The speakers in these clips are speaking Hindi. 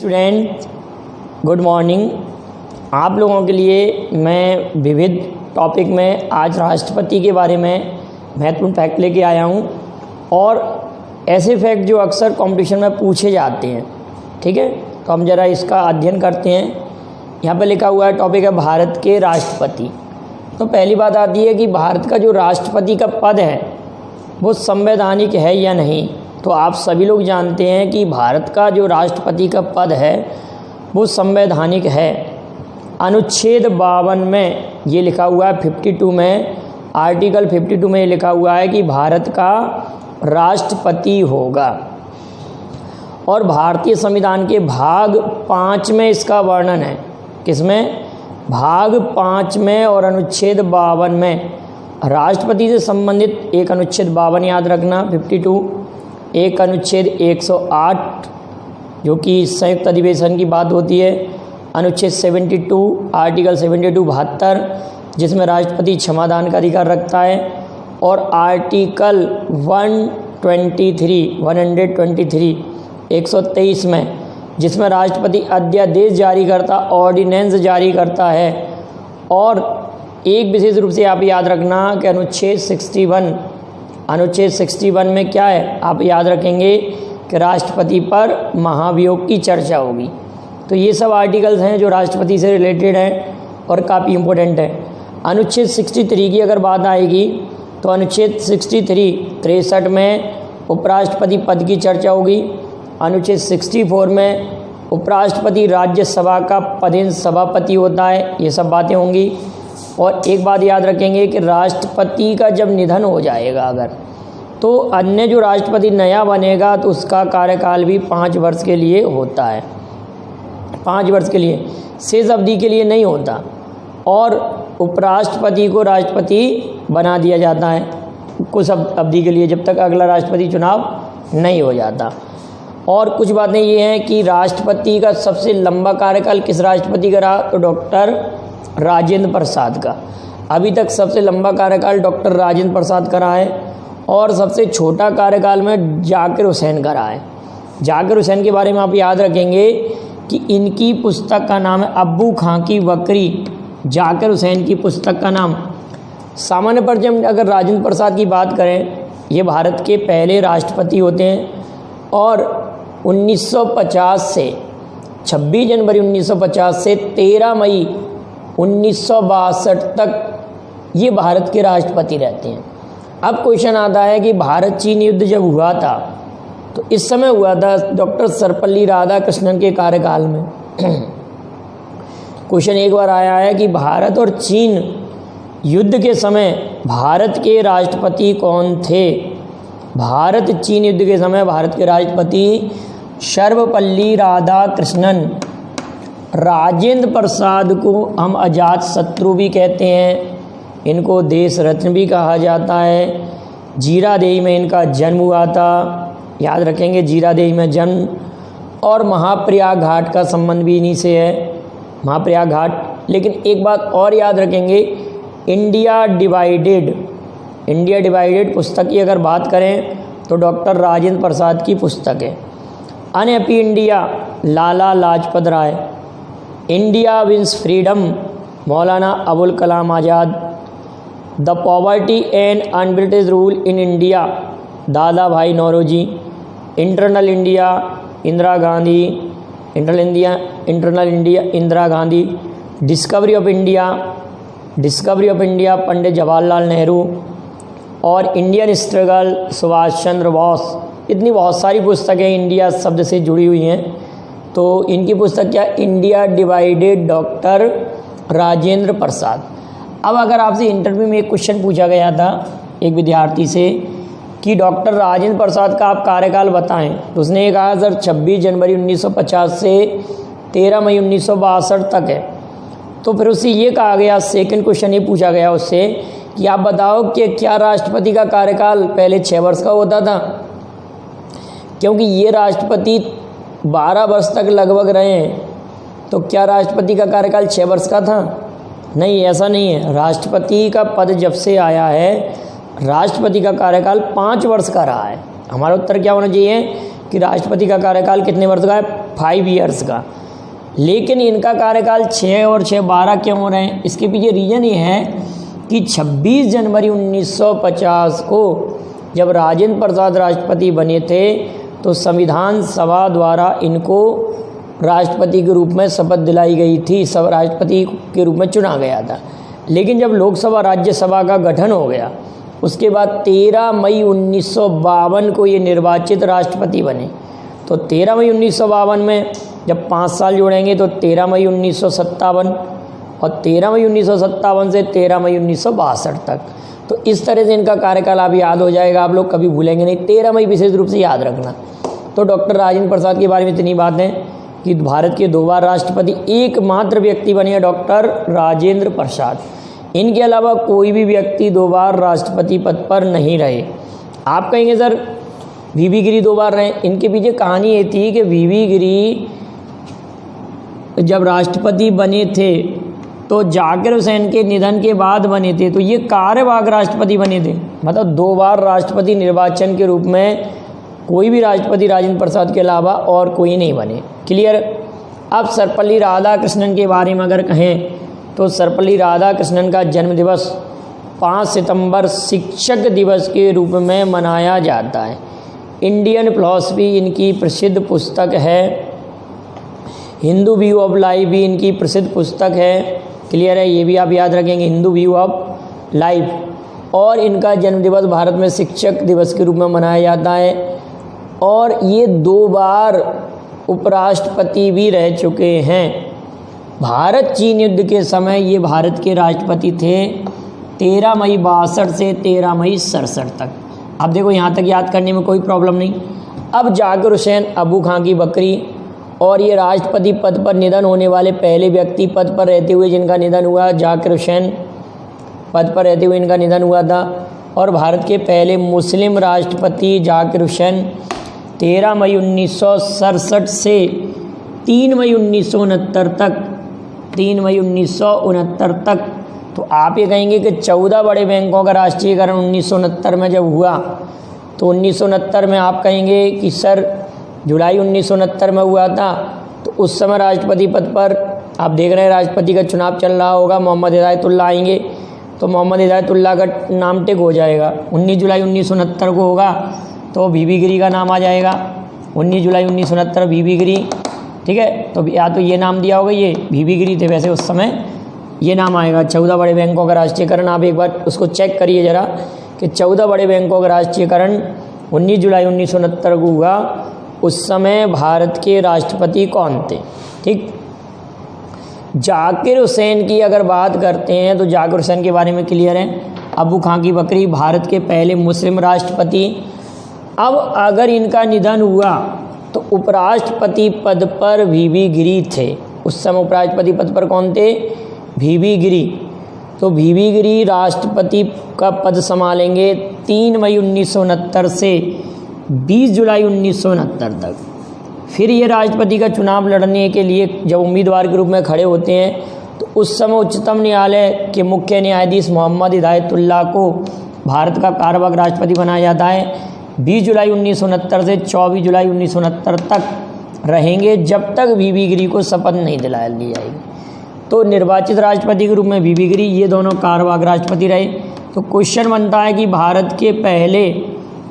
Student good morning. आप लोगों के लिए मैं विविध टॉपिक में आज राष्ट्रपति के बारे में महत्वपूर्ण फैक्ट लेके आया हूँ और ऐसे फैक्ट जो अक्सर कंपटीशन में पूछे जाते हैं। ठीक है, तो हम ज़रा इसका अध्ययन करते हैं। यहाँ पर लिखा हुआ है टॉपिक है भारत के राष्ट्रपति। तो पहली बात आती है कि भारत का जो राष्ट्रपति का पद है वो संवैधानिक है या नहीं। तो आप सभी लोग जानते हैं कि भारत का जो राष्ट्रपति का पद है वो संवैधानिक है। अनुच्छेद 52 में ये लिखा हुआ है, 52 में, आर्टिकल 52 में ये लिखा हुआ है कि भारत का राष्ट्रपति होगा। और भारतीय संविधान के भाग 5 में इसका वर्णन है। किसमें? भाग 5 में और अनुच्छेद 52 में राष्ट्रपति से संबंधित एक अनुच्छेद 52 याद रखना 52, एक अनुच्छेद 108 जो कि संयुक्त अधिवेशन की बात होती है, अनुच्छेद 72 आर्टिकल 72 72 जिसमें राष्ट्रपति क्षमादान का अधिकार रखता है, और आर्टिकल 123 123 में जिसमें राष्ट्रपति अध्यादेश जारी करता, ऑर्डिनेंस जारी करता है। और एक विशेष रूप से आप याद रखना कि अनुच्छेद 61 में क्या है, आप याद रखेंगे कि राष्ट्रपति पर महाभियोग की चर्चा होगी। तो ये सब आर्टिकल्स हैं जो राष्ट्रपति से रिलेटेड हैं और काफ़ी इम्पोर्टेंट है। अनुच्छेद 63 की अगर बात आएगी तो अनुच्छेद 63 में उपराष्ट्रपति पद की चर्चा होगी। अनुच्छेद 64 में उपराष्ट्रपति राज्यसभा का पदेन सभापति होता है, ये सब बातें होंगी। और एक बात याद रखेंगे कि राष्ट्रपति का जब निधन हो जाएगा अगर, तो अन्य जो राष्ट्रपति नया बनेगा तो उसका कार्यकाल भी 5 वर्ष के लिए होता है। 5 वर्ष के लिए, शेष अवधि के लिए नहीं होता। और उपराष्ट्रपति को राष्ट्रपति बना दिया जाता है कुछ अवधि के लिए, जब तक अगला राष्ट्रपति चुनाव नहीं हो जाता। और कुछ बातें ये हैं कि राष्ट्रपति का सबसे लंबा कार्यकाल किस राष्ट्रपति का रहा, तो डॉक्टर राजेंद्र प्रसाद का। अभी तक सबसे लंबा कार्यकाल डॉक्टर राजेंद्र प्रसाद का रहा है, और सबसे छोटा कार्यकाल में जाकिर हुसैन का रहा है। जाकिर हुसैन के बारे में आप याद रखेंगे कि इनकी पुस्तक का नाम है अब्बू खां की बकरी। जाकिर हुसैन की पुस्तक का नाम। सामान्य पर जब अगर राजेंद्र प्रसाद की बात करें, ये भारत के पहले राष्ट्रपति होते हैं और 1950 से 26 जनवरी 1950 से 13 मई 1962 तक ये भारत के राष्ट्रपति रहते हैं। अब क्वेश्चन आता है कि भारत चीन युद्ध जब हुआ था तो इस समय हुआ था डॉक्टर सर्वपल्ली राधाकृष्णन के कार्यकाल में। क्वेश्चन एक बार आया है कि भारत और चीन युद्ध के समय भारत के राष्ट्रपति कौन थे। भारत चीन युद्ध के समय भारत के राष्ट्रपति सर्वपल्ली राधाकृष्णन। राजेंद्र प्रसाद को हम अजात शत्रु भी कहते हैं, इनको देश रत्न भी कहा जाता है। जीरादेई में इनका जन्म हुआ था, याद रखेंगे जीरादेई में जन्म। और महाप्रयाग घाट का संबंध भी इन्हीं से है, महाप्रयाग घाट। लेकिन एक बात और याद रखेंगे, इंडिया डिवाइडेड पुस्तक की अगर बात करें तो डॉक्टर राजेंद्र प्रसाद की पुस्तक है। Unhappy India Lala Lajpat Rai. India wins freedom Maulana Abul Kalam Azad. The poverty and unBritish rule in India Dada Bhai Naoroji. Internal India Indira Gandhi. Internal India Indira Gandhi. Discovery of India Pandit Jawaharlal Nehru. और इंडियन स्ट्रगल सुभाष चंद्र बोस। इतनी बहुत सारी पुस्तकें इंडिया शब्द से जुड़ी हुई हैं। तो इनकी पुस्तक क्या, India divided, doctor Rajendra Prasad. अब अगर आपसे इंटरव्यू में एक क्वेश्चन पूछा गया था एक विद्यार्थी से कि डॉक्टर राजेंद्र प्रसाद का आप कार्यकाल बताएं, तो उसने ये कहा सर 26 जनवरी 1950 से 13 मई 1962 तक है। तो फिर उससे ये कहा गया, सेकंड क्वेश्चन ये पूछा गया उससे कि आप बताओ कि क्या राष्ट्रपति का कार्यकाल पहले 6 वर्ष का होता था, क्योंकि ये राष्ट्रपति 12 वर्ष तक लगभग रहे हैं। तो क्या राष्ट्रपति का कार्यकाल 6 वर्ष का था? नहीं, ऐसा नहीं है। राष्ट्रपति का पद जब से आया है राष्ट्रपति का कार्यकाल 5 वर्ष का रहा है। हमारा उत्तर क्या होना चाहिए कि राष्ट्रपति का कार्यकाल कितने वर्ष का है? 5 ईयर्स का। लेकिन इनका कार्यकाल 6 और 6 12 क्यों हो रहे हैं? इसके पीछे रीज़न ये है कि 26 जनवरी 1950 को जब राजेंद्र प्रसाद राष्ट्रपति बने थे तो संविधान सभा द्वारा इनको राष्ट्रपति के रूप में शपथ दिलाई गई थी, सब राष्ट्रपति के रूप में चुना गया था। लेकिन जब लोकसभा राज्यसभा का गठन हो गया उसके बाद 13 मई 1952 को ये निर्वाचित राष्ट्रपति बने। तो 13 मई 1952 में जब 5 साल जोड़ेंगे तो 13 मई 1957 और 13 मई 1957 से 13 मई 1962 तक। तो इस तरह से इनका कार्यकाल आप याद हो जाएगा, आप लोग कभी भूलेंगे नहीं। 13 मई विशेष रूप से याद रखना। तो डॉक्टर राजेंद्र प्रसाद के बारे में इतनी बातें कि भारत के 2 बार राष्ट्रपति, एकमात्र व्यक्ति बने हैं डॉक्टर राजेंद्र प्रसाद। इनके अलावा कोई भी व्यक्ति 2 बार राष्ट्रपति पद पर नहीं रहे। आप कहेंगे सर वीवी गिरी 2 बार रहे। इनके पीछे कहानी ये थी कि वीवी गिरी जब राष्ट्रपति बने थे तो जाकिर हुसैन के निधन के बाद बने थे, तो ये कार्यवाहक राष्ट्रपति बने थे। मतलब 2 बार राष्ट्रपति निर्वाचन के रूप में कोई भी राष्ट्रपति राजेंद्र प्रसाद के अलावा और कोई नहीं बने। क्लियर? अब सर्वपल्ली राधाकृष्णन के बारे में अगर कहें तो सर्वपल्ली राधाकृष्णन का जन्म दिवस 5 सितंबर शिक्षक दिवस के रूप में मनाया जाता है। इंडियन फिलॉसफी इनकी प्रसिद्ध पुस्तक है, हिंदू व्यू ऑफ लाइफ भी इनकी प्रसिद्ध पुस्तक है। क्लियर है? ये भी आप याद रखेंगे, हिंदू व्यू ऑफ लाइफ। और इनका जन्म दिवस भारत में शिक्षक दिवस के रूप में मनाया जाता है। और ये 2 बार उपराष्ट्रपति भी रह चुके हैं। भारत चीन युद्ध के समय ये भारत के राष्ट्रपति थे 13 मई 62 से 13 मई 67 तक। अब देखो यहाँ तक याद करने में कोई प्रॉब्लम नहीं। अब जाकिर हुसैन अबू खां की बकरी, और ये राष्ट्रपति पद पर निधन होने वाले पहले व्यक्ति, पद पर रहते हुए जिनका निधन हुआ, जाकिर हुसैन पद पर रहते हुए इनका निधन हुआ था। और भारत के पहले मुस्लिम राष्ट्रपति जाकिर हुसैन 13 मई 1967 से 3 मई 1969 तक, 3 मई 1969 तक। तो आप ये कहेंगे कि 14 बड़े बैंकों का राष्ट्रीयकरण 1969 में जब हुआ तो 1969 में आप कहेंगे कि सर जुलाई 1969 में हुआ था। तो उस समय राष्ट्रपति पद पर आप देख रहे हैं राष्ट्रपति का चुनाव चल रहा होगा, मोहम्मद हिदायतुल्लाह आएंगे तो मोहम्मद हिदायतुल्लाह का नाम टिक हो जाएगा। 19 जुलाई 1969 को होगा तो वीवी गिरी का नाम आ जाएगा। 19 जुलाई 1969 वीवी गिरी, ठीक है। तो या तो ये नाम दिया होगा, ये वीवी गिरी थे वैसे उस समय, ये नाम आएगा। 14 बड़े बैंकों का राष्ट्रीयकरण, आप एक बार उसको चेक करिए ज़रा कि 14 बड़े बैंकों का राष्ट्रीयकरण 19 जुलाई 1969 को हुआ। उस समय भारत के राष्ट्रपति कौन थे? ठीक। जाकिर हुसैन की अगर बात करते हैं तो जाकिर हुसैन के बारे में क्लियर है, अबू खां की बकरी, भारत के पहले मुस्लिम राष्ट्रपति। अब अगर इनका निधन हुआ तो उपराष्ट्रपति पद पर वीवी गिरी थे। उस समय उपराष्ट्रपति पद पर कौन थे? वीवी गिरी। तो वीवी गिरी राष्ट्रपति का पद संभालेंगे 3 मई 1969 से 20 जुलाई 1969 तक। फिर ये राष्ट्रपति का चुनाव लड़ने के लिए जब उम्मीदवार के रूप में खड़े होते हैं तो उस समय उच्चतम न्यायालय के मुख्य न्यायाधीश मोहम्मद हिदायतुल्लाह को भारत का कार्यवाहक राष्ट्रपति बनाया जाता है। 20 जुलाई 1969 से 24 जुलाई 1969 तक रहेंगे, जब तक वीवी गिरी को शपथ नहीं दिला दी जाएगी। तो निर्वाचित राष्ट्रपति के रूप में वीवी गिरी, ये दोनों कार्यवाहक राष्ट्रपति रहे। तो क्वेश्चन बनता है कि भारत के पहले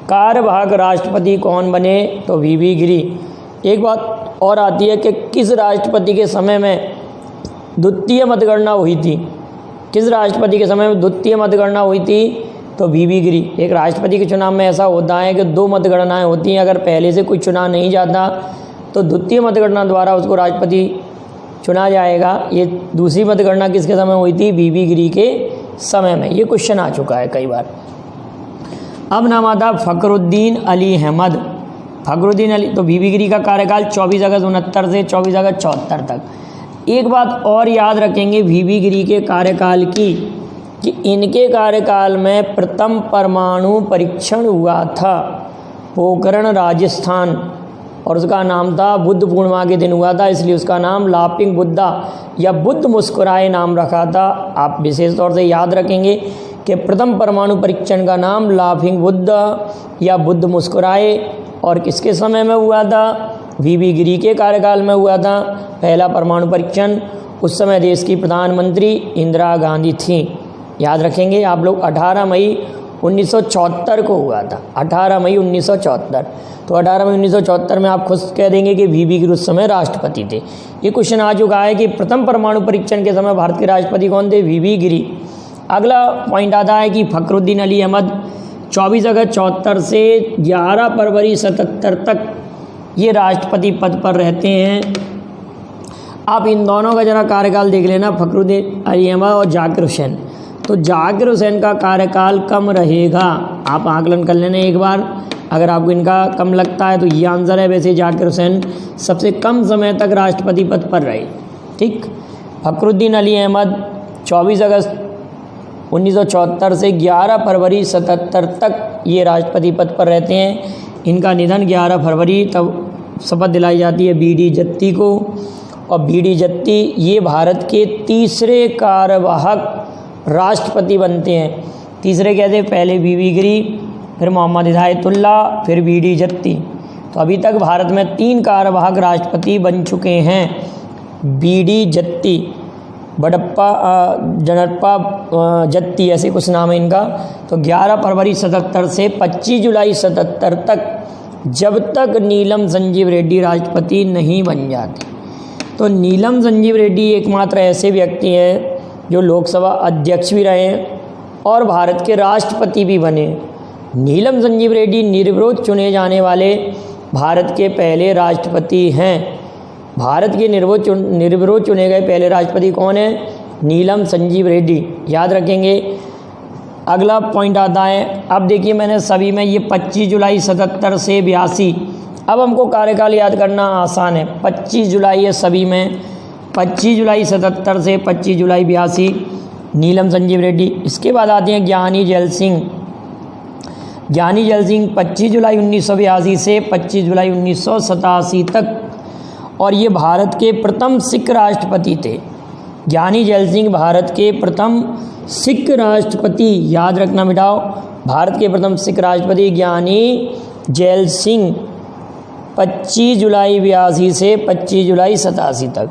कार्यवाहक राष्ट्रपति कौन बने? तो वीवी गिरी। एक बात और आती है कि किस राष्ट्रपति के समय में द्वितीय मतगणना हुई थी? किस राष्ट्रपति के समय में द्वितीय मतगणना हुई थी? तो वीवी गिरी। एक राष्ट्रपति के चुनाव में ऐसा होता है कि 2 मतगणनाएं होती हैं। अगर पहले से कोई चुनाव नहीं जाता तो द्वितीय मतगणना द्वारा उसको राष्ट्रपति चुना जाएगा। ये दूसरी मतगणना किसके समय हुई थी? वीवी गिरी के समय में। ये क्वेश्चन आ चुका है कई बार। अब नाम आता फ़खरुद्दीन अली अहमद। फ़खरुद्दीन अली, तो वीवी गिरी का कार्यकाल 24 अगस्त 69 से 24 अगस्त 74 तक। एक बात और याद रखेंगे वीवी गिरी के कार्यकाल की कि इनके कार्यकाल में प्रथम परमाणु परीक्षण हुआ था पोखरण राजस्थान, और उसका नाम था बुद्ध पूर्णिमा के दिन हुआ था, इसलिए उसका नाम लाफिंग बुद्धा या बुद्ध मुस्कुराए नाम रखा था। आप विशेष तौर से याद रखेंगे कि प्रथम परमाणु परीक्षण का नाम लाफिंग बुद्ध या बुद्ध मुस्कुराए, और किसके समय में हुआ था? वीबी गिरी के कार्यकाल में हुआ था पहला परमाणु परीक्षण। उस समय देश की प्रधानमंत्री इंदिरा गांधी थी। याद रखेंगे आप लोग, 18 मई 1974 को हुआ था, 18 मई 1974। तो 18 मई 1974 में आप खुद कह देंगे कि वीबी गिरी उस समय राष्ट्रपति थे। ये क्वेश्चन आ चुका है कि प्रथम परमाणु परीक्षण के समय भारत के राष्ट्रपति कौन थे? वीबी गिरी। अगला पॉइंट आता है कि फखरुद्दीन अली अहमद 24 अगस्त 74 से 11 फरवरी 77 तक ये राष्ट्रपति पद पर रहते हैं। आप इन दोनों का जरा कार्यकाल देख लेना, फखरुद्दीन अली अहमद और जाकिर हुसैन। तो जाकिर हुसैन का कार्यकाल कम रहेगा, आप आकलन कर लेना एक बार। अगर आपको इनका कम लगता है तो ये आंसर है। वैसे जाकिर हुसैन सबसे कम समय तक राष्ट्रपति पद पर रहे। ठीक, फखरुद्दीन अली अहमद 24 अगस्त 1974 से 11 फरवरी 77 तक ये राष्ट्रपति पद पर रहते हैं। इनका निधन 11 फरवरी, तब शपथ दिलाई जाती है बीडी जत्ती को। और बीडी जत्ती ये भारत के तीसरे कार्यवाहक राष्ट्रपति बनते हैं। तीसरे कहते हैं, पहले वीबी गिरी, फिर मोहम्मद हिदायतुल्ला, फिर बीडी जत्ती। तो अभी तक भारत में 3 कार्यवाहक राष्ट्रपति बन चुके हैं। बीडी जत्ती, बडप्पा जनप्पा जत्ती, ऐसे कुछ नाम है इनका। तो 11 फरवरी 77 से 25 जुलाई 77 तक, जब तक नीलम संजीव रेड्डी राष्ट्रपति नहीं बन जाते। तो नीलम संजीव रेड्डी एकमात्र ऐसे व्यक्ति हैं जो लोकसभा अध्यक्ष भी रहे और भारत के राष्ट्रपति भी बने। नीलम संजीव रेड्डी निर्विरोध चुने जाने वाले भारत के पहले राष्ट्रपति हैं। भारत के निर्विरोध चुने गए पहले राष्ट्रपति कौन है? नीलम संजीव रेड्डी। याद रखेंगे। अगला पॉइंट आता है, अब देखिए मैंने सभी में ये 25 जुलाई 77 से 82। अब हमको कार्यकाल याद करना आसान है। 25 जुलाई है सभी में, 25 जुलाई 77 से 25 जुलाई 82 नीलम संजीव रेड्डी। इसके बाद आते हैं ज्ञानी जैल सिंह। ज्ञानी जैल सिंह 25 जुलाई 1982 से 25 जुलाई 1987 तक, और ये भारत के प्रथम सिख राष्ट्रपति थे। ज्ञानी जैल सिंह भारत के प्रथम सिख राष्ट्रपति, याद रखना मिटाओ, भारत के प्रथम सिख राष्ट्रपति ज्ञानी जैल सिंह 25 जुलाई 82 से 25 जुलाई 87 तक।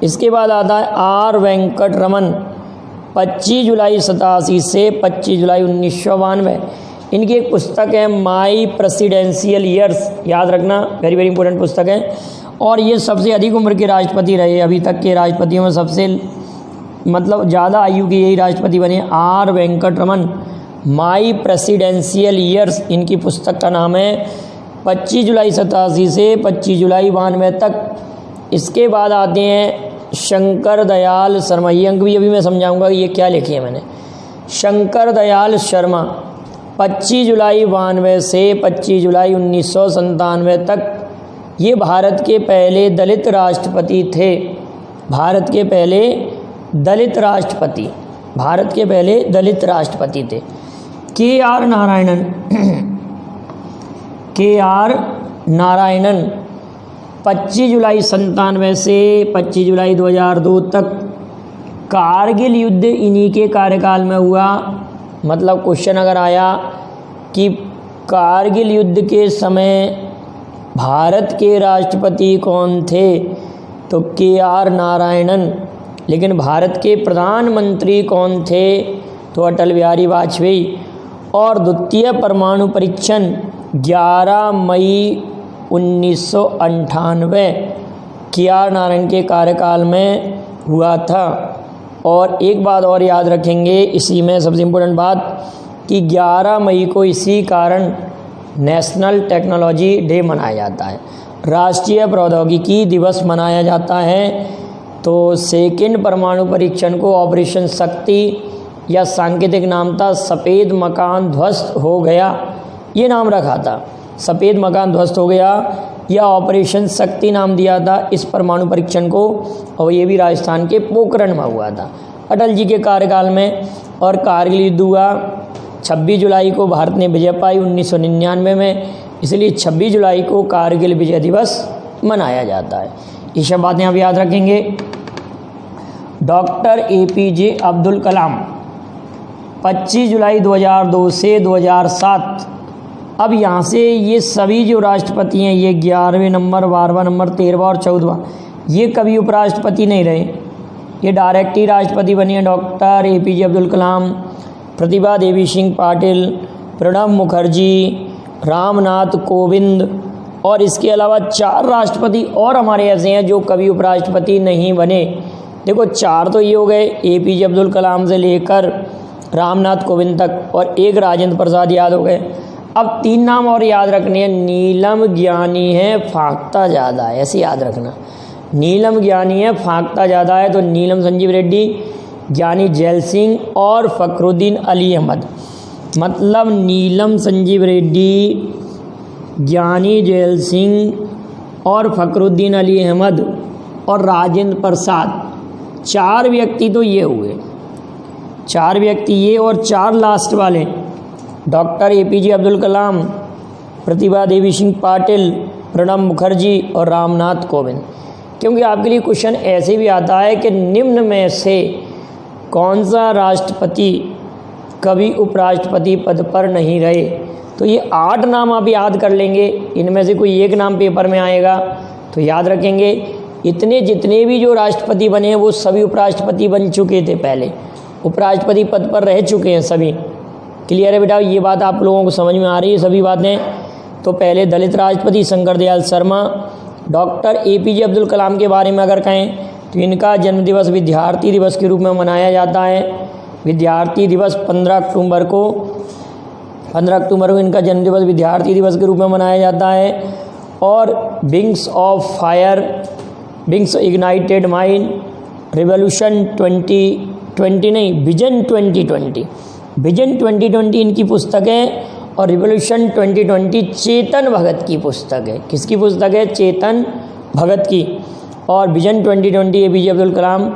इसके बाद आता है आर वेंकट रमन, 25 जुलाई 87 से 25 जुलाई 1992। इनकी एक पुस्तक है माई प्रेसिडेंशियल ईयर्स, याद रखना, वेरी वेरी इंपॉर्टेंट पुस्तक है। और ये सबसे अधिक उम्र के राष्ट्रपति रहे, अभी तक के राष्ट्रपतियों में सबसे मतलब ज़्यादा आयु के यही राष्ट्रपति बने, R Venkataraman. My presidential years इनकी पुस्तक का नाम है, 25 जुलाई 87 से 25 जुलाई 92 तक। इसके बाद आते हैं शंकर दयाल शर्मा, ये अंक भी अभी मैं समझाऊंगा ये क्या लिखे है मैंने। शंकर दयाल शर्मा 25 जुलाई 92 से 25 जुलाई 1997 तक ये भारत के पहले दलित राष्ट्रपति थे। भारत के पहले दलित राष्ट्रपति, भारत के पहले दलित राष्ट्रपति थे। के आर नारायणन, के आर नारायणन 25 जुलाई 97 से 25 जुलाई 2002 तक। कारगिल युद्ध इन्हीं के कार्यकाल में हुआ। मतलब क्वेश्चन अगर आया कि कारगिल युद्ध के समय भारत के राष्ट्रपति कौन थे, तो के आर नारायणन। लेकिन भारत के प्रधानमंत्री कौन थे, तो अटल बिहारी वाजपेयी। और द्वितीय परमाणु परीक्षण 11 मई 1998 के आर नारायण के कार्यकाल में हुआ था। और एक बात और याद रखेंगे इसी में सबसे इम्पोर्टेंट बात, कि 11 मई को इसी कारण नेशनल टेक्नोलॉजी डे मनाया जाता है, राष्ट्रीय प्रौद्योगिकी दिवस मनाया जाता है। तो सेकंड परमाणु परीक्षण को ऑपरेशन शक्ति या सांकेतिक नाम था सफ़ेद मकान ध्वस्त हो गया, ये नाम रखा था, सफ़ेद मकान ध्वस्त हो गया, या ऑपरेशन शक्ति नाम दिया था इस परमाणु परीक्षण को। और ये भी राजस्थान के पोखरण में हुआ था अटल जी के कार्यकाल में। और कारगिल युद्ध हुआ 26 जुलाई को, भारत ने विजय पाई 1999 में, इसलिए 26 जुलाई को कारगिल विजय दिवस मनाया जाता है। ये सब बातें आप याद रखेंगे। डॉक्टर APJ अब्दुल कलाम 25 जुलाई 2002 से 2007 अब यहाँ से ये सभी जो राष्ट्रपति हैं, ये 11वें नंबर, 12वां नंबर, 13वां और 14वां, ये कभी उपराष्ट्रपति नहीं रहे, ये डायरेक्ट ही राष्ट्रपति बनी हैं। डॉक्टर APJ अब्दुल कलाम, प्रतिभा देवी सिंह पाटिल, प्रणब मुखर्जी, रामनाथ कोविंद, और इसके अलावा 4 राष्ट्रपति और हमारे ऐसे हैं जो कभी उपराष्ट्रपति नहीं बने। देखो 4 तो ये हो गए, APJ अब्दुल कलाम से लेकर रामनाथ कोविंद तक, और एक राजेंद्र प्रसाद याद हो गए। अब 3 नाम और याद रखने हैं। नीलम ज्ञानी है, फांकता ज़्यादा है, ऐसे याद रखना। नीलम ज्ञानी है, फांकता ज़्यादा है, तो नीलम संजीव रेड्डी, ज्ञानी जैल सिंह और फ़खरुद्दीन अली अहमद। मतलब नीलम संजीव रेड्डी, ज्ञानी जैल सिंह और फ़खरुद्दीन अली अहमद और राजेंद्र प्रसाद, 4 व्यक्ति तो ये हुए, 4 व्यक्ति ये, और 4 लास्ट वाले डॉक्टर APJ अब्दुल कलाम, प्रतिभा देवी सिंह पाटिल, प्रणब मुखर्जी और रामनाथ कोविंद। क्योंकि आपके लिए क्वेश्चन ऐसे भी आता है कि निम्न में से कौन सा राष्ट्रपति कभी उपराष्ट्रपति पद पर नहीं रहे, तो ये 8 नाम आप याद कर लेंगे। इनमें से कोई एक नाम पेपर में आएगा तो याद रखेंगे। इतने जितने भी जो राष्ट्रपति बने हैं वो सभी उपराष्ट्रपति बन चुके थे, पहले उपराष्ट्रपति पद पर रह चुके हैं सभी। क्लियर है बेटा, ये बात आप लोगों को समझ में आ रही है सभी बातें। तो पहले दलित राष्ट्रपति शंकर दयाल शर्मा। डॉक्टर APJ अब्दुल कलाम के बारे में अगर कहें तो इनका जन्मदिवस विद्यार्थी दिवस के रूप में मनाया जाता है। विद्यार्थी दिवस 15 अक्टूबर को इनका जन्मदिवस विद्यार्थी दिवस के रूप में मनाया जाता है। और wings of fire, wings ignited mind, revolution 2020 नहीं, विजन 2020, विजन 2020 इनकी पुस्तक है। और रिवॉल्यूशन 2020 चेतन भगत की पुस्तक है। किसकी पुस्तक है? चेतन भगत की। और विजन 2020 APJ अब्दुल कलाम,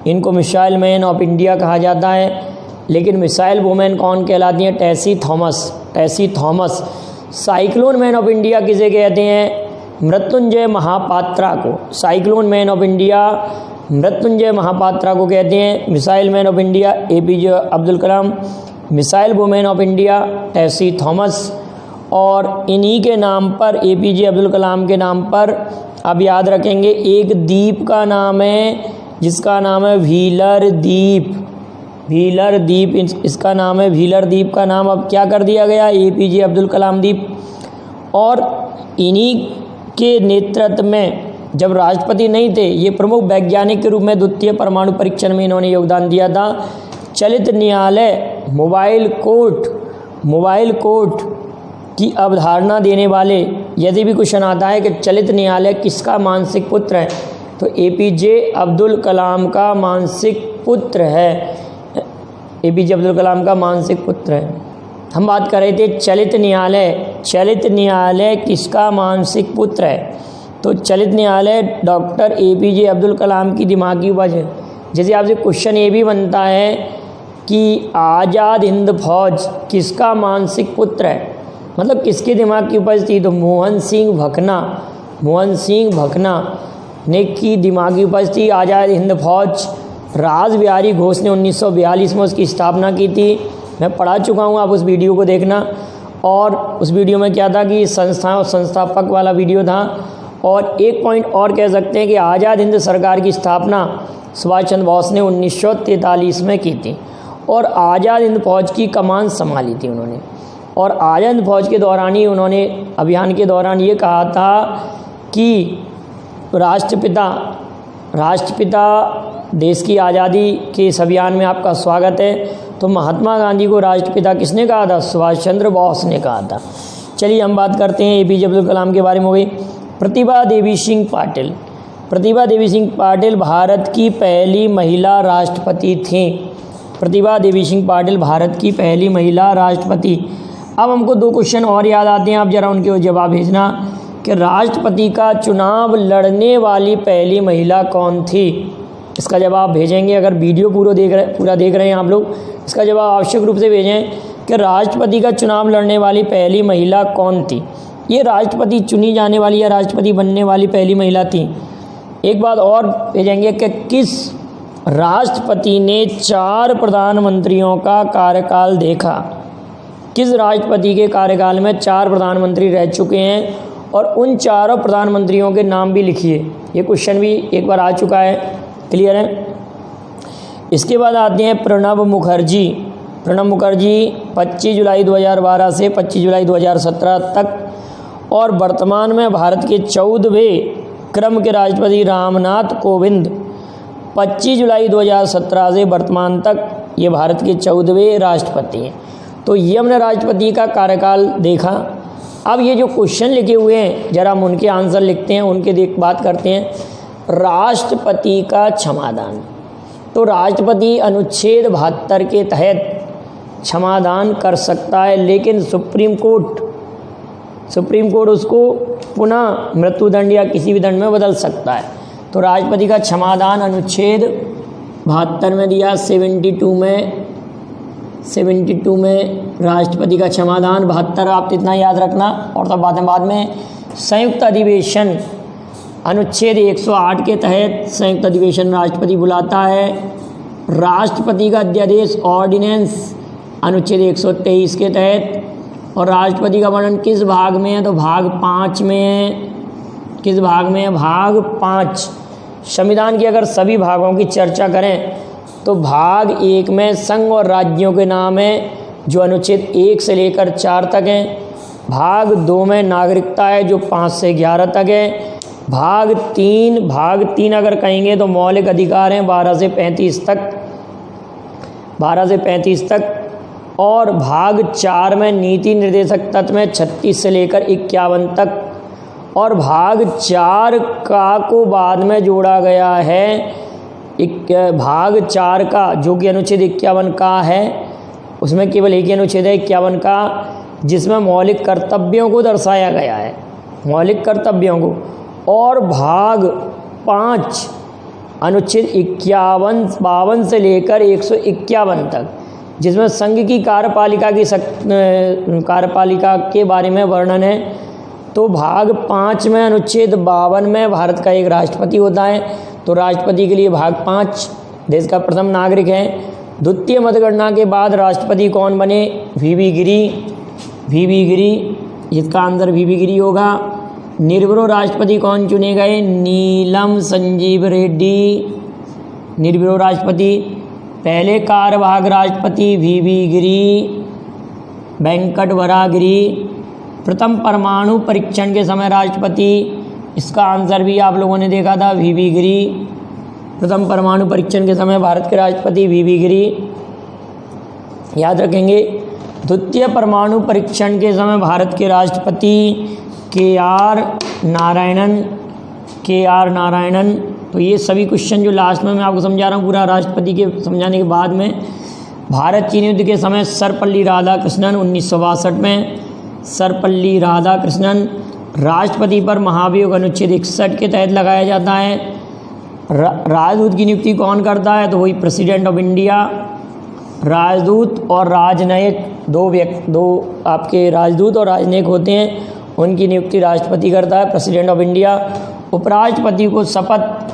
इनको मिसाइल मैन ऑफ इंडिया कहा जाता है। लेकिन मिसाइल वुमेन कौन कहलाती हैं? Tessy Thomas. Cyclone man of India किसे कहते हैं? मृत्युंजय महापात्रा को। Cyclone man of India Mrityunjay Mohapatra को कहते हैं। Missile man of India APJ Abdul Kalam, missile women of India Tessy Thomas. और इन्हीं के नाम पर, APJ अब्दुल कलाम के नाम पर अब याद रखेंगे, एक द्वीप का नाम है जिसका नाम है व्हीलर द्वीप। इसका नाम है व्हीलर द्वीप का नाम अब क्या कर दिया गया? APJ अब्दुल कलाम द्वीप। और इन्हीं के नेतृत्व में, जब राष्ट्रपति नहीं थे, ये प्रमुख वैज्ञानिक के रूप में द्वितीय परमाणु परीक्षण में इन्होंने योगदान दिया था। चलित न्यायालय, मोबाइल कोर्ट की अवधारणा देने वाले, यदि भी क्वेश्चन आता है कि चलित न्यायालय किसका मानसिक पुत्र है, तो APJ अब्दुल कलाम का मानसिक पुत्र है। APJ अब्दुल कलाम का मानसिक पुत्र है। हम बात कर रहे थे चलित न्यायालय किसका मानसिक पुत्र है, तो चलित न्यायालय डॉक्टर APJ अब्दुल कलाम की दिमागी उपज है। जैसे आपसे क्वेश्चन ये भी बनता है कि आज़ाद हिंद फौज किसका मानसिक पुत्र है, मतलब किसके दिमाग की उपज थी, तो मोहन सिंह भकना ने की दिमागी उपज थी आज़ाद हिंद फौज। राज बिहारी घोष ने 1942 में उसकी स्थापना की थी। मैं पढ़ा चुका हूँ, आप उस वीडियो को देखना। और उस वीडियो में क्या था कि संस्था और संस्थापक वाला वीडियो था। और एक पॉइंट और कह सकते हैं कि आज़ाद हिंद सरकार की स्थापना सुभाष चंद्र बोस ने 1943 में की थी और आज़ाद हिंद फौज की कमान संभाली थी उन्होंने। और आज़ाद हिंद फौज के दौरान ही उन्होंने अभियान के दौरान ये कहा था कि राष्ट्रपिता देश की आज़ादी के इस अभियान में आपका स्वागत है। तो महात्मा गांधी को राष्ट्रपिता किसने कहा था? सुभाष चंद्र बोस ने कहा था। चलिए हम बात करते हैं APJ अब्दुल कलाम के बारे में। हो गई प्रतिभा देवी सिंह पाटिल भारत की पहली महिला राष्ट्रपति थीं। प्रतिभा देवी सिंह पाटिल भारत की पहली महिला राष्ट्रपति। अब हमको 2 क्वेश्चन और याद आते हैं, आप जरा उनके जवाब भेजना कि राष्ट्रपति का चुनाव लड़ने वाली पहली महिला कौन थी। इसका जवाब भेजेंगे। अगर वीडियो पूरा देख रहे हैं आप लोग, इसका जवाब आवश्यक रूप से भेजें कि राष्ट्रपति का चुनाव लड़ने वाली पहली महिला कौन थी। ये राष्ट्रपति चुनी जाने वाली या राष्ट्रपति बनने वाली पहली महिला थी। एक बात और भेजेंगे कि किस राष्ट्रपति ने 4 प्रधानमंत्रियों का कार्यकाल देखा। किस राष्ट्रपति के कार्यकाल में 4 प्रधानमंत्री रह चुके हैं और उन चारों प्रधानमंत्रियों के नाम भी लिखिए। ये क्वेश्चन भी एक बार आ चुका है, क्लियर है। इसके बाद आते हैं प्रणब मुखर्जी। प्रणब मुखर्जी 25 जुलाई 2012 से 25 जुलाई 2017 तक और वर्तमान में भारत के 14वें क्रम के राष्ट्रपति रामनाथ कोविंद 25 जुलाई 2017 से वर्तमान तक ये भारत के 14वें राष्ट्रपति हैं। तो ये हमने राष्ट्रपति का कार्यकाल देखा। अब ये जो क्वेश्चन लिखे हुए हैं जरा हम उनके आंसर लिखते हैं, उनके बात करते हैं। राष्ट्रपति का क्षमादान, तो राष्ट्रपति अनुच्छेद 72 के तहत क्षमादान कर सकता है, लेकिन सुप्रीम कोर्ट उसको पुनः मृत्युदंड या किसी भी दंड में बदल सकता है। तो राष्ट्रपति का क्षमादान अनुच्छेद 72 में दिया, 72 में राष्ट्रपति का क्षमादान 72, आप इतना याद रखना। और तब बाद में संयुक्त अधिवेशन अनुच्छेद 108 के तहत संयुक्त अधिवेशन राष्ट्रपति बुलाता है। राष्ट्रपति का अध्यादेश ऑर्डिनेंस अनुच्छेद 123 के तहत। और राष्ट्रपति का वर्णन किस भाग में है, तो भाग 5 में है। किस भाग में है, भाग 5। संविधान की अगर सभी भागों की चर्चा करें तो भाग 1 में संघ और राज्यों के नाम है जो अनुच्छेद 1 से लेकर 4 तक है। भाग 2 में नागरिकता है जो 5 से 11 तक है। भाग 3 अगर कहेंगे तो मौलिक अधिकार हैं 12 से 35 तक। और भाग 4 में नीति निर्देशक तत्व में 36 से लेकर 51 तक। और भाग 4 का को बाद में जोड़ा गया है भाग 4 का, जो कि अनुच्छेद 51 का है। उसमें केवल एक ही अनुच्छेद है 51 का, जिसमें मौलिक कर्तव्यों को दर्शाया गया है, मौलिक कर्तव्यों को। और भाग 5 अनुच्छेद 52 से लेकर 151 तक, जिसमें संघ की कार्यपालिका के बारे में वर्णन है। तो भाग 5 में अनुच्छेद 52 में भारत का एक राष्ट्रपति होता है। तो राष्ट्रपति के लिए भाग 5 देश का प्रथम नागरिक है। द्वितीय मतगणना के बाद राष्ट्रपति कौन बने, वीवी गिरी, इसका आंसर वीवी गिरी होगा। निर्विरोध राष्ट्रपति कौन चुने गए, नीलम संजीव रेड्डी, निर्विरोध राष्ट्रपति। पहले कार्यवाहक राष्ट्रपति वीवी गिरी, वेंकट वरागिरी। प्रथम परमाणु परीक्षण के समय राष्ट्रपति, इसका आंसर भी आप लोगों ने देखा था, वीवी गिरी। प्रथम परमाणु परीक्षण के समय भारत के राष्ट्रपति वीवी गिरी, याद रखेंगे। द्वितीय परमाणु परीक्षण के समय भारत के राष्ट्रपति के.आर. नारायणन। तो ये सभी क्वेश्चन जो लास्ट में मैं आपको समझा रहा हूँ पूरा राष्ट्रपति के समझाने के बाद में। भारत चीन युद्ध के समय सर्वपल्ली राधाकृष्णन 1962 में, सर्वपल्ली राधाकृष्णन। राष्ट्रपति पर महाभियोग अनुच्छेद 61 के तहत लगाया जाता है। राजदूत की नियुक्ति कौन करता है, तो वही प्रेसिडेंट ऑफ इंडिया। राजदूत और राजनयिक दो आपके राजदूत और राजनयिक होते हैं, उनकी नियुक्ति राष्ट्रपति करता है, प्रेसिडेंट ऑफ इंडिया। उपराष्ट्रपति को शपथ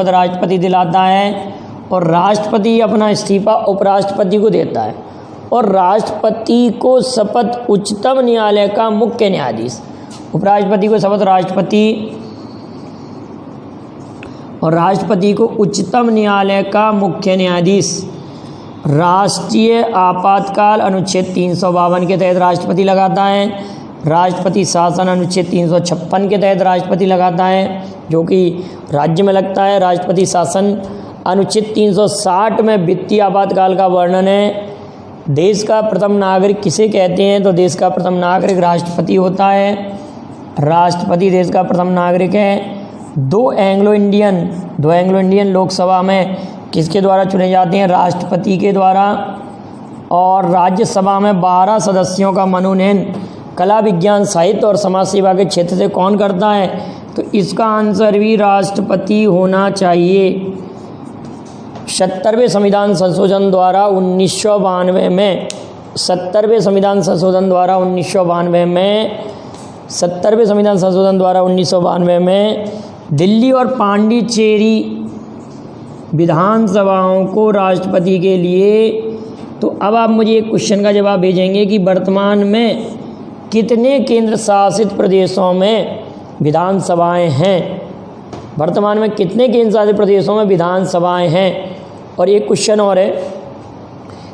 राष्ट्रपति दिलाता है और राष्ट्रपति अपना इस्तीफा उपराष्ट्रपति को देता है। और राष्ट्रपति को शपथ उच्चतम न्यायालय का मुख्य न्यायाधीश, उपराष्ट्रपति को शपथ राष्ट्रपति और राष्ट्रपति को उच्चतम न्यायालय का मुख्य न्यायाधीश। राष्ट्रीय आपातकाल अनुच्छेद 352 के तहत राष्ट्रपति लगाता है। राष्ट्रपति शासन अनुच्छेद 356 के तहत राष्ट्रपति लगाता है, जो कि राज्य में लगता है। राष्ट्रपति शासन अनुच्छेद 360 में वित्तीय आपातकाल का वर्णन है। देश का प्रथम नागरिक किसे कहते हैं, तो देश का प्रथम नागरिक राष्ट्रपति होता है। राष्ट्रपति देश का प्रथम नागरिक है। दो एंग्लो इंडियन लोकसभा में किसके द्वारा चुने जाते हैं, राष्ट्रपति के द्वारा। और राज्यसभा में 12 सदस्यों का मनोनयन कला, विज्ञान, साहित्य और समाज सेवा के क्षेत्र से कौन करता है, तो इसका आंसर भी राष्ट्रपति होना चाहिए। 70वें संविधान संशोधन द्वारा 1992 में 70वें संविधान संशोधन द्वारा 1992 में दिल्ली और पांडिचेरी विधानसभाओं को राष्ट्रपति के लिए तो अब आप मुझे एक क्वेश्चन का जवाब भेजेंगे कि वर्तमान में कितने केंद्र शासित प्रदेशों में विधानसभाएं हैं। वर्तमान में कितने केंद्र शासित प्रदेशों में विधानसभाएं हैं। और एक क्वेश्चन और है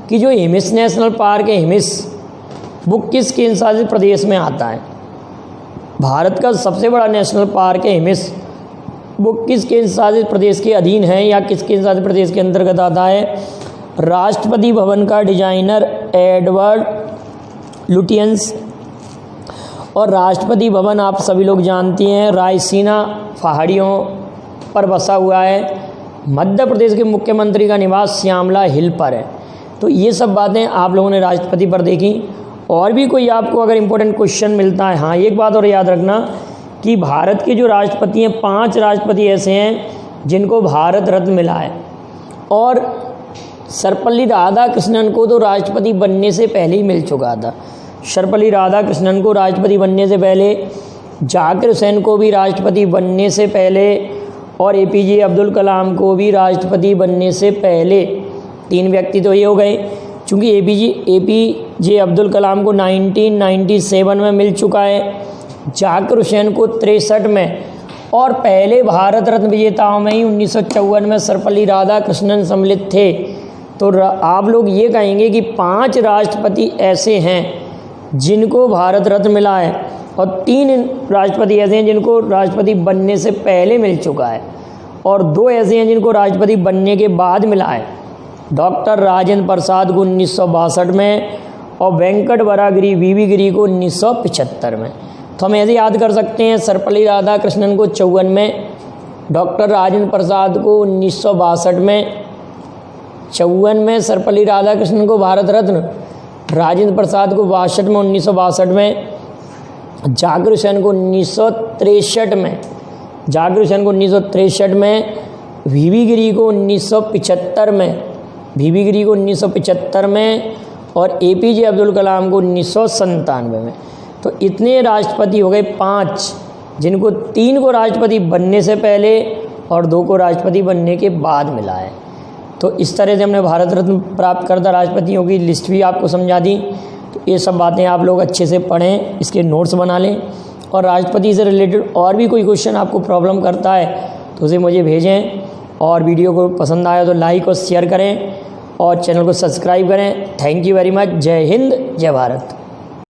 कि जो हिमिस नेशनल पार्क है, हिमिस, वो किस केंद्र शासित प्रदेश में आता है। भारत का सबसे बड़ा नेशनल पार्क है हिमिस, वो किस केंद्र शासित प्रदेश के अधीन है या किस केंद्र शासित प्रदेश के अंतर्गत आता है। राष्ट्रपति भवन का डिजाइनर एडवर्ड लुटियंस, और राष्ट्रपति भवन आप सभी लोग जानती हैं रायसीना पहाड़ियों पर बसा हुआ है। मध्य प्रदेश के मुख्यमंत्री का निवास श्यामला हिल पर है। तो ये सब बातें आप लोगों ने राष्ट्रपति पर देखी। और भी कोई आपको अगर इम्पोर्टेंट क्वेश्चन मिलता है, हाँ एक बात और याद रखना कि भारत के जो राष्ट्रपति हैं, 5 राष्ट्रपति ऐसे हैं जिनको भारत रत्न मिला है। और सर्वपल्ली राधाकृष्णन को तो राष्ट्रपति बनने से पहले ही मिल चुका था। सर्वपल्ली राधाकृष्णन को राष्ट्रपति बनने से पहले, जाकिर हुसैन को भी राष्ट्रपति बनने से पहले, और APJ अब्दुल कलाम को भी राष्ट्रपति बनने से पहले। 3 व्यक्ति तो ये हो गए। चूँकि APJ अब्दुल कलाम को 1997 में मिल चुका है, जाकिर हुसैन को 63 में, और पहले भारत रत्न विजेताओं में ही 1954 में सर्वपल्ली राधाकृष्णन सम्मिलित थे। तो आप लोग ये कहेंगे कि 5 राष्ट्रपति ऐसे हैं जिनको भारत रत्न मिला है, और 3 राष्ट्रपति ऐसे हैं जिनको राष्ट्रपति बनने से पहले मिल चुका है, और 2 ऐसे हैं जिनको राष्ट्रपति बनने के बाद मिला है। डॉक्टर राजेंद्र प्रसाद को 1962 में, और वेंकट वरागिरी VV गिरी को 1975 में। तो हम ऐसे याद कर सकते हैं, सर्वपल्ली राधाकृष्णन को 54 में, डॉक्टर राजेंद्र प्रसाद को 1962 में, 54 में सर्वपल्ली राधाकृष्णन को भारत रत्न, राजेंद्र प्रसाद को 62 में 1962 में, जाकिर हुसैन को 1963 में, जाकिर हुसैन को 1963 में, VV गिरी को 1975 में, VV गिरी को 1975 में, और APJ अब्दुल कलाम को 1997 में। तो इतने राष्ट्रपति हो गए 5, जिनको 3 को राष्ट्रपति बनने से पहले और 2 को राष्ट्रपति बनने के बाद मिला है। तो इस तरह से हमने भारत रत्न प्राप्त करता राष्ट्रपतियों की लिस्ट भी आपको समझा दी। तो ये सब बातें आप लोग अच्छे से पढ़ें, इसके नोट्स बना लें, और राष्ट्रपति से रिलेटेड और भी कोई क्वेश्चन आपको प्रॉब्लम करता है तो उसे मुझे भेजें। और वीडियो को पसंद आया तो लाइक और शेयर करें, और चैनल को सब्सक्राइब करें। Thank you very much. जय हिंद, जय भारत।